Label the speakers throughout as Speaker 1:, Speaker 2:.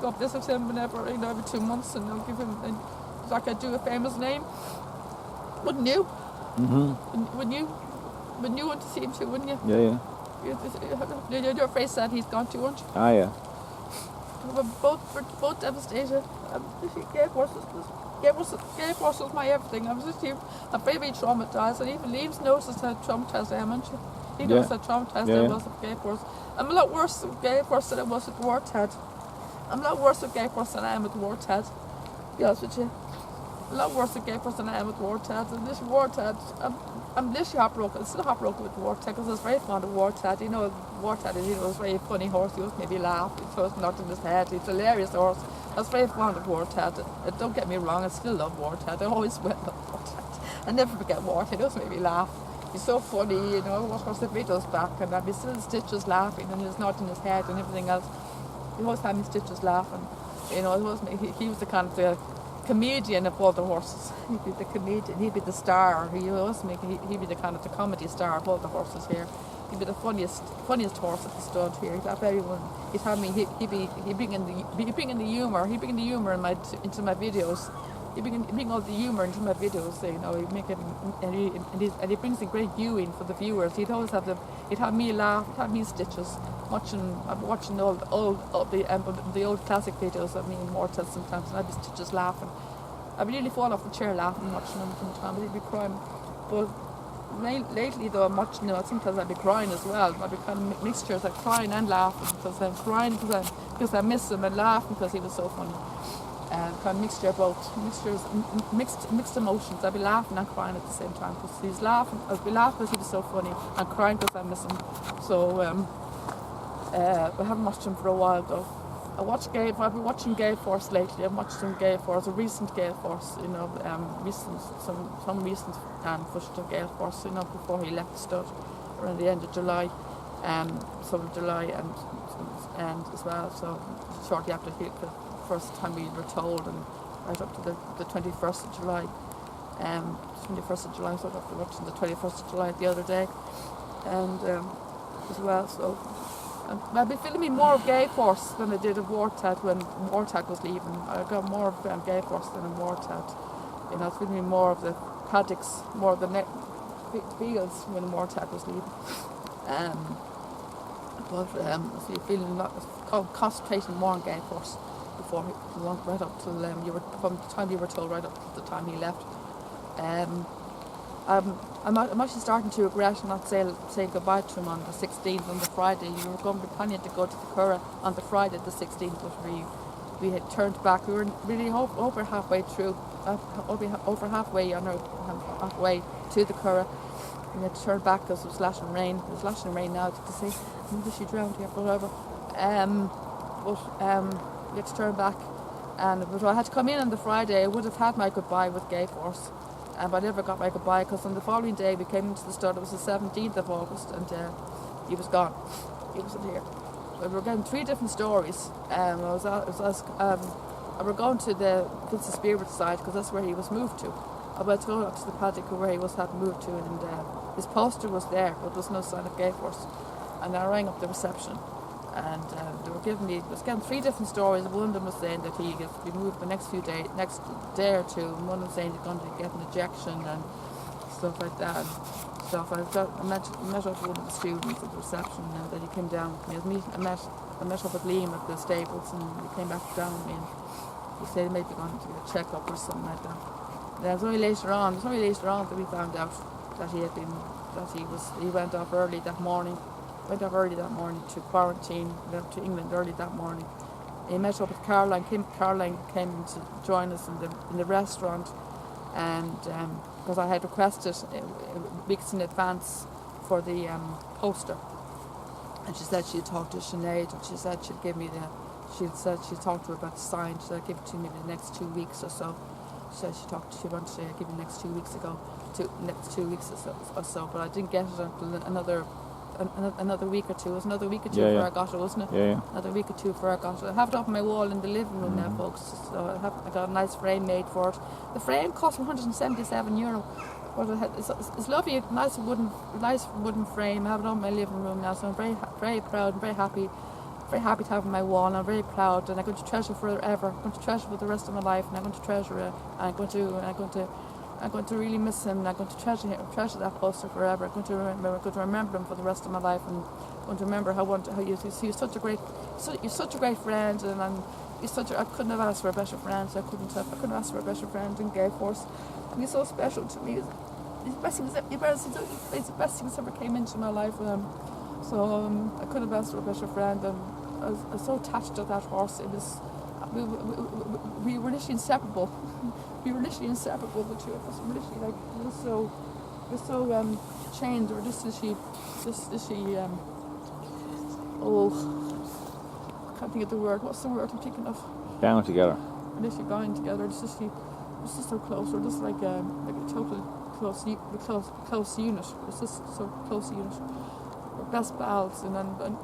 Speaker 1: go up visit him whenever, every 2 months, and I'll give him, like I do a famous name. Wouldn't you?
Speaker 2: Mm-hmm.
Speaker 1: Wouldn't you want to see him too, wouldn't you?
Speaker 2: Yeah.
Speaker 1: You're afraid sad he's gone too, aren't you?
Speaker 2: Ah, yeah.
Speaker 1: We're both devastated. Gay Force was my everything. I was just I'm very traumatised, and even Liam's noticed how traumatised I am, aren't you? He knows how traumatised I was with Gay Force. I'm a lot worse with Gay Force than I was with Warthead. I'm a lot worse with Gay Force than I am with Warthead. To be honest with you. A lot worse with Gay Force than I am with Warthead. And this Warthead, I'm literally heartbroken. I'm still heartbroken with Warthead because I was very fond of Warthead. Warthead is, was a very funny horse. He always made me laugh. He was knocked in his head. He's a hilarious horse. I was very fond of Warthead. Don't get me wrong, I still love Warthead. I always will love Warthead. I never forget Warthead. He always made me laugh. He's so funny, of course the video's back, and I'd be still Stitches laughing, and he's nodding his head and everything else. He always had me Stitches laughing. He was the kind of the comedian of all the horses. He'd be the comedian, he'd be the star. He'd be the kind of the comedy star of all the horses here. He'd be the funniest horse at the stud here. He'd have everyone. He'd have me. He'd bring in the humour. He'd bring the humour into my videos. He'd bring all the humour into my videos. He'd make it, and he brings a great viewing for the viewers. He'd always he'd have me laugh, have me Stitches, watching all the old classic videos of me and Mortis sometimes, and I'd be Stitches laughing. I'd nearly fall off the chair laughing, watching them sometimes. He'd be crying, but lately though I'm watching them, sometimes I'd be crying as well. I'd be kind of mixtures of crying and laughing, because I'm crying because I miss him, and laughing because he was so funny. Kind of mixture of both, mixed emotions. I'd be laughing and crying at the same time because he's laughing. I'd be laughing because he was so funny, and crying because I miss him. So I haven't watched him for a while though. I've been watching Gay Force lately. I've watched some Gay Force, a recent Gay Force, some recent footage of Gay Force, before he left the stud around the end of July, some of July and as well. So shortly after the first time we were told, and right up to the 21st of July. 21st of July, so I was watching the 21st of July the other day, and as well. So I've been filming more of Gay Force than I did of Warthead when Warthead was leaving. I got more of Gay Force than in Warthead. I was filming more of the paddocks, more of the fields when Warthead was leaving. So you're feeling a lot, concentrating more on Gay Force before he went right up till from the time you were told right up to the time he left. I'm actually starting to regret not saying goodbye to him on the 16th, on the Friday. You were going to be planning to go to the Curragh on the Friday the 16th, but we had turned back. We were really over halfway through, over halfway on our halfway to the Curragh. We had to turn back because it was lashing rain. It was lashing rain now. Did you see? Maybe she drowned here, whatever. We had to turn back, but I had to come in on the Friday. I would have had my goodbye with Gay Force. But I never got my goodbye because on the following day we came into the stud. It was the 17th of August, and he was gone. He wasn't here. We were getting 3 different stories. I were going to the Prince of Spirit side because that's where he was moved to. I went to go up to the paddock where he had moved to, and his poster was there, but there was no sign of Gay Force. And I rang up the reception, and they were giving me, I was getting 3 different stories. One of them was saying that he would be moved the next day or two, and one was saying he's going to get an injection and stuff like that. I met up with one of the students at the reception, and then he came down with me. I met up with Liam at the stables, and he came back down with me, and he said he might be going to get a check-up or something like that. Then it was only later on that we found out that he went off early that morning. To quarantine, went to England early that morning. He met up with Caroline. Caroline came to join us in the restaurant, and because I had requested weeks in advance for the poster, and she said she'd talked to Sinead, and she said she'd give me she'd talked to her about the sign. She said give it to me the next 2 weeks or so. She said she wanted to give me the next 2 weeks or so, but I didn't get it until another week or two. It was another week or two before I got it, wasn't it?
Speaker 2: Yeah.
Speaker 1: Another week or two before I got it. I have it up on my wall in the living room now, folks. So I got a nice frame made for it. The frame cost €177. But it's lovely, nice wooden frame. I have it on my living room now, so I'm very, very proud and very happy very happy to have on my wall, and I'm very proud, and I'm going to treasure forever. I'm going to treasure for the rest of my life, and I'm going to treasure it. And I'm going to really miss him, and I'm going to treasure that poster forever. I'm going to remember him for the rest of my life, and I'm going to remember how he was such a great friend, and I couldn't have asked for a better friend. So I couldn't have asked for a better friend in Gay Force, and he's so special to me. He's the best thing that's ever came into my life. So I couldn't have asked for a better friend, and I was so attached to that horse. It was we were literally inseparable. We were literally inseparable, the two of us. We were literally we're so chained. We're just literally I can't think of the word. What's the word I'm thinking of?
Speaker 2: Bound together.
Speaker 1: We're literally bound together. It's just so close. We're just like a total close unit. It's just so close unit. We're best pals, and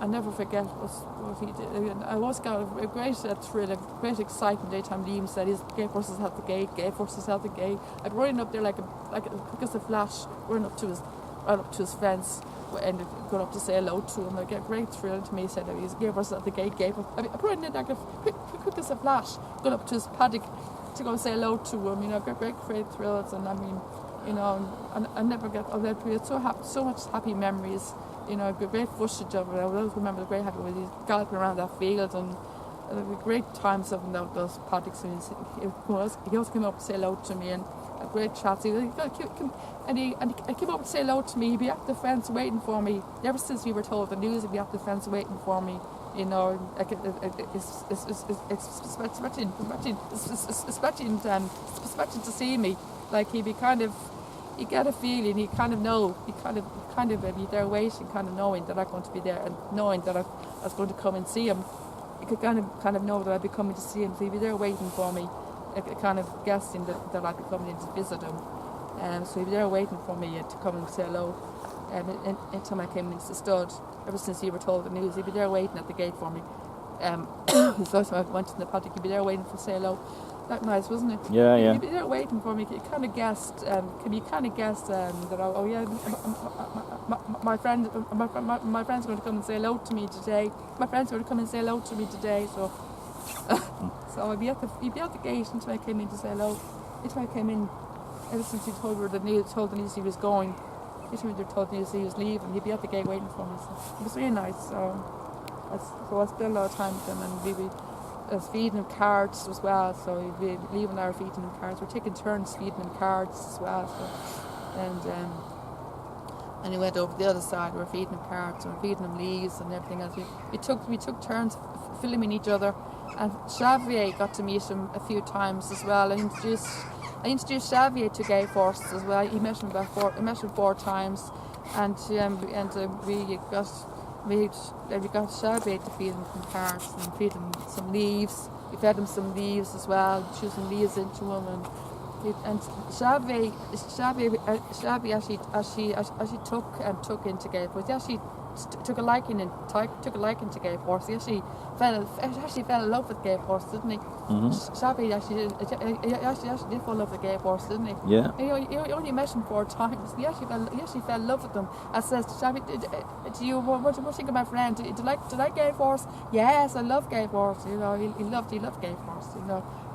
Speaker 1: I never forget what he did. And I always got a great thrill, a great excitement every time Liam said his Gay Forces held the gate, Gay Forces held the gate. I'd run up there like quick as a flash, run up to his fence, and going up to say hello to him. I get a great thrill to me. He said that he's Gay Forces at the gate, Gay Forces. I mean, I put it in like quick as a flash, going up to his paddock to go say hello to him. I get great thrills, and I mean, and I never get. We had so much happy memories. Great footage of it. I always remember the great happy when he's galloping around that field, and great times of those paddocks. And he always came up to say hello to me, and a great chat. He came up to say hello to me. He'd be at the fence waiting for me. Ever since we were told the news, he'd be at the fence waiting for me. Expecting to see me. Like he'd be kind of. You get a feeling, you kind of know, you kind of be there waiting, kind of knowing that I'm going to be there, and knowing that I was going to come and see him. You could kind of know that I'd be coming to see him, so he'd be there waiting for me, kind of guessing that I'd be coming in to visit him. So he'd be there waiting for me to come and say hello. And anytime I came into the stud, ever since you were told the news, he'd be there waiting at the gate for me. The first time I went in the paddock, he'd be there waiting to say hello. That nice, wasn't it?
Speaker 2: Yeah, yeah.
Speaker 1: You'd be there waiting for me. You kind of guessed. That my friend's going to come and say hello to me today. My friend's going to come and say hello to me today. So, so I'd be at the gate until I came in to say hello. Until I came in, ever since he told the news he was going. Until they told the news he was leaving, he'd be at the gate waiting for me. So it was really nice. So I spent a lot of time with him, and I was feeding him cards as well, so he'd be leaving our feeding him cards. We're taking turns feeding him cards as well. So, and he went over the other side. We're feeding him cards, and we're feeding him leaves and everything else. We took turns filming each other, and Xavier got to meet him a few times as well. I introduced Xavier to Gay Forces as well. He met him 4 times, and we got Xavier to feed him some carrots and feed him some leaves. We fed him some leaves as well, threw some leaves into him, and Xavier actually took into Gay Force. He actually took a liking to Gay Force. He actually fell in love with Gay Force, didn't he?
Speaker 2: Mm-hmm.
Speaker 1: Xavier actually did fall in love with Gay Force, didn't he?
Speaker 2: Yeah.
Speaker 1: He only met him 4 times. He actually fell in love with them. I says to Xavier, what do you think of my friend? Do you like Gay Force? Yes, I love Gay Force. He loved Gay Force.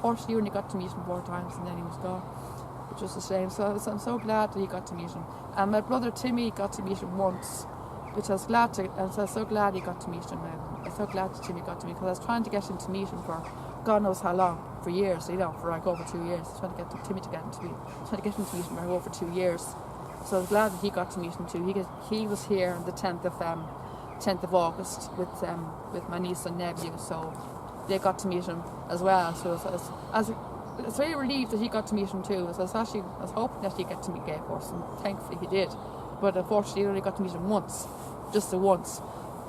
Speaker 1: Fortunately, you only got to meet him 4 times, and then he was gone, which was a shame. So I'm so glad that he got to meet him. And my brother Timmy got to meet him once, which I was glad to, and so I was so glad he got to meet him. I'm so glad that Timmy got to meet him, because I was trying to get him to meet him for God knows how long, for years, for like over 2 years. I was trying to get Timmy to get him to meet him for over 2 years. So I was glad that he got to meet him too. He was here on the 10th of August with my niece and nephew, so they got to meet him as well. So I was very relieved that he got to meet him too. So I was hoping that he'd get to meet Gay Force, and thankfully he did. But unfortunately, he only got to meet him once, just the once.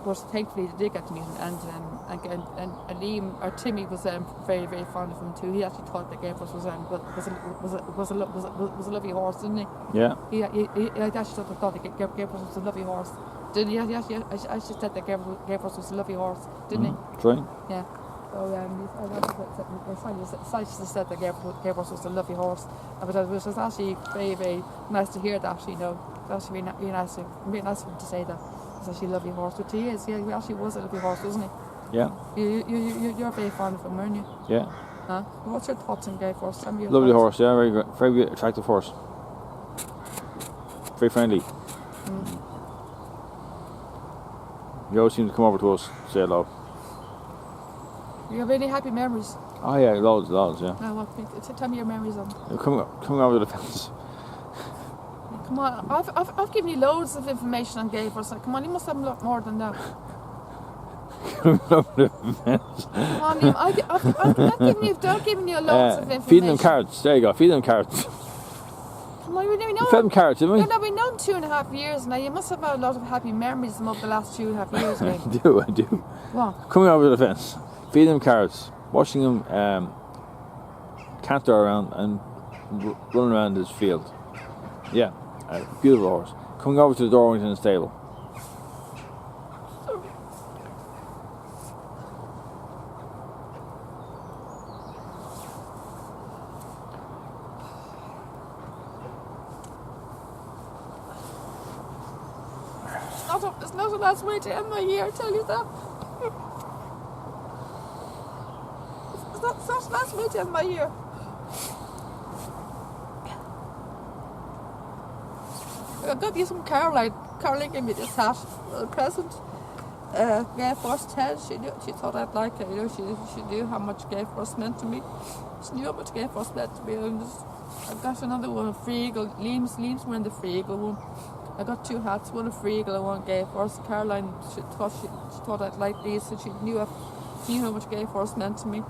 Speaker 1: But thankfully, they did get to meet him, and Liam or Timmy was very, very fond of him too. He actually thought that Gay Force was a lovely horse, didn't he?
Speaker 2: Yeah.
Speaker 1: He actually thought that Gay Force was a lovely horse, didn't he? He actually said that Gay Force was a lovely horse, didn't he?
Speaker 2: That's right.
Speaker 1: Yeah. So I just said that Gay Force was a lovely horse, but it was actually very, very nice to hear that. It's actually really nice of him to say that. It's actually a lovely horse, which he is. Yeah, he actually was a lovely horse, wasn't he?
Speaker 2: Yeah.
Speaker 1: You're very fond of him, aren't you?
Speaker 2: Yeah.
Speaker 1: Huh? What's your thoughts on Gay Force? Tell me your
Speaker 2: Lovely
Speaker 1: thoughts.
Speaker 2: horse. Yeah, very good. Very good, attractive horse. Very friendly. He always seems to come over to us, say hello.
Speaker 1: You have any happy memories?
Speaker 2: Oh yeah, loads, yeah.
Speaker 1: No, tell me your memories of them.
Speaker 2: Coming over the fence.
Speaker 1: Come on, I've given you loads of information on Gay Force. Come on, you must have a lot more than that.
Speaker 2: Coming over the fence.
Speaker 1: Come on, Liam, I've given you loads of information.
Speaker 2: Feeding them carrots. There you go. Feed them carrots.
Speaker 1: Come on, we know.
Speaker 2: Fed them carrots, didn't we?
Speaker 1: No, we've known 2.5 years now. You must have had a lot of happy memories of the last 2.5 years, mate.
Speaker 2: I do.
Speaker 1: What?
Speaker 2: Coming over the fence, feeding them carrots, watching them canter around and run around his field. Yeah, beautiful horse. Coming over to the Dorrington stable.
Speaker 1: It's not a nice way to end my year, I tell you that. It's not a nice way to end my year. I got you some Caroline. Caroline gave me this hat, a present. Gay Force 10. She thought I'd like it. You know, she knew how much Gay Force meant to me. She knew how much Gay Force meant to me. And I got another one, a Free Eagle. Liam's wearing the Free Eagle one. I got 2 hats, one a Free Eagle and one Gay Force. Caroline, she thought I'd like these, so she knew how much Gay Force meant to me.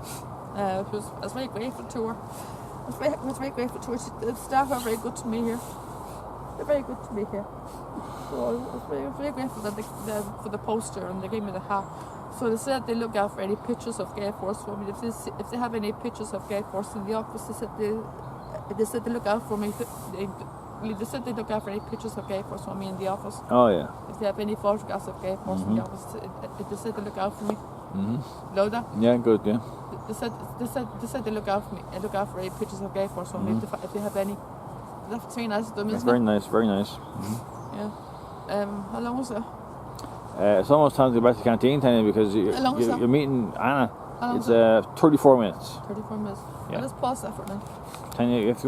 Speaker 1: I was very grateful to her. I was very grateful to her. The staff are very good to me here. They're very good to me here. So I was very grateful for the poster, and they gave me the hat. So they said they look out for any pictures of Gay Force for me. If they have any pictures of Gay Force in the office, they said they look out for me. They said they look out for any pictures of Gay Force for me in the office.
Speaker 2: Oh yeah.
Speaker 1: If they have any photographs of Gay Force in the office, they said they look out for me. Know that?
Speaker 2: Yeah, good. Yeah.
Speaker 1: They said they look out for me. They look out for any pictures of Gay Force for me if they have any. That's very nice of them, isn't it?
Speaker 2: Very nice. Very nice.
Speaker 1: Yeah. How long was it?
Speaker 2: It's almost time to go back to the canteen, Tanya, because you're meeting Anna. It's 34 minutes.
Speaker 1: 34 minutes.
Speaker 2: Yeah.
Speaker 1: Let's pause that for now.
Speaker 2: Tanya, you have to go